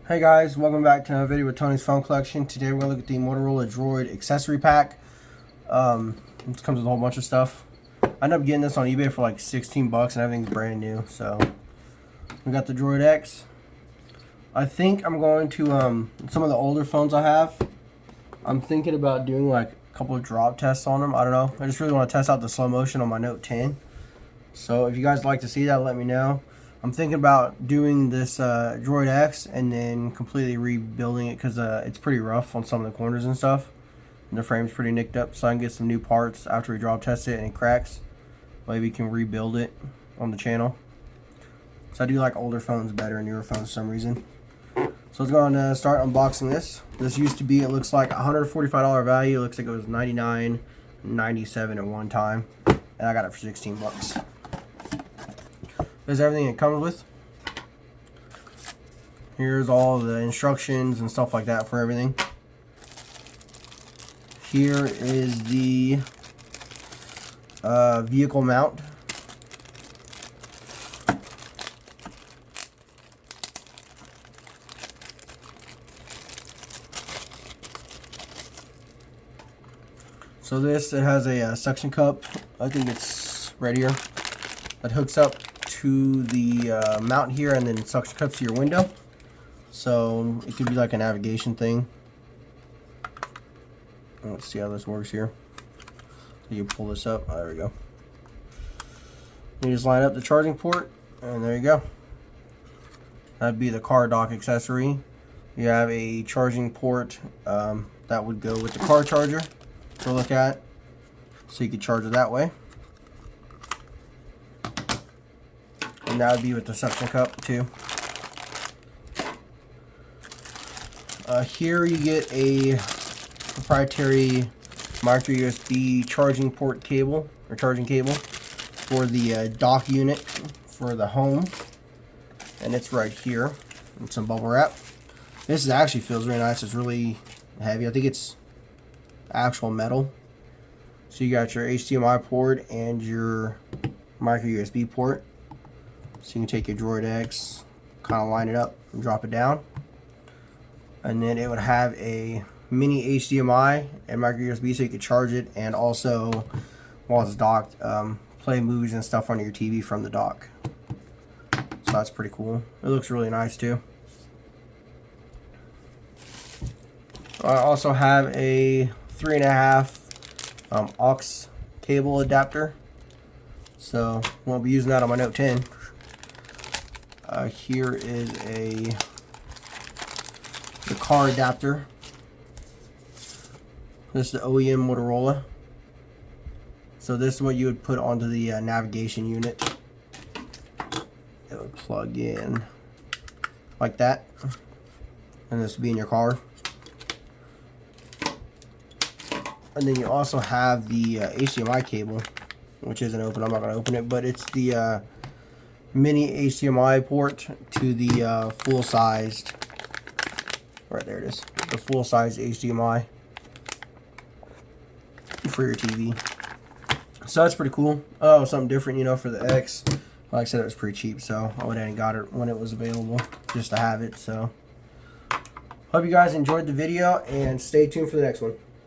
Hey guys, welcome back to another video with Tony's Phone Collection. Today we're going to look at the Motorola Droid accessory pack. It comes with a whole bunch of stuff. I ended up getting this on eBay for like 16 bucks and everything's brand new. So we got the Droid X. I think I'm going to, some of the older phones I have, I'm thinking about doing like a couple of drop tests on them. I don't know. I just really want to test out the slow motion on my Note 10. So if you guys like to see that, let me know. I'm thinking about doing this Droid X and then completely rebuilding it because it's pretty rough on some of the corners and stuff. And the frame's pretty nicked up, so I can get some new parts after we drop test it and it cracks. Maybe we can rebuild it on the channel. So I do like older phones better than newer phones for some reason. So let's go on and start unboxing this. This used to be, it looks like $145 value. It looks like it was $99.97 at one time. And I got it for 16 bucks. There's everything it comes with. Here's all the instructions and stuff like that for everything. Here is the vehicle mount. So this, it has a suction cup. I think it's right here. That hooks up to the mount here and then suction cups to your window. So it could be like a navigation thing. Let's see how this works here. You pull this up. Oh, there we go. You just line up the charging port and there you go. That'd be the car dock accessory. You have a charging port that would go with the car charger to look at, so you could charge it that way. And that would be with the suction cup too. Here you get a proprietary micro USB charging port cable, or charging cable, for the dock unit for the home. And it's right here. And some bubble wrap. This actually feels really nice. It's really heavy. I think it's actual metal. So you got your HDMI port and your micro USB port. So you can take your Droid X, kind of line it up and drop it down. And then it would have a mini HDMI and micro USB so you could charge it, and also, while it's docked, play movies and stuff on your TV from the dock. So that's pretty cool. It looks really nice too. I also have a 3.5 aux cable adapter. So won't be using that on my Note 10. Here is the car adapter. This is the OEM Motorola. So this is what you would put onto the navigation unit. It would plug in like that, and this would be in your car. And then you also have the HDMI cable, which isn't open. I'm not going to open it, but it's the mini HDMI port to the full-sized, right there it is, the full-size HDMI for your TV. So that's pretty cool. Oh, something different, you know, for the X. Like I said, it was pretty cheap, so I went ahead and got it when it was available, just to have it. So hope you guys enjoyed the video, and stay tuned for the next one.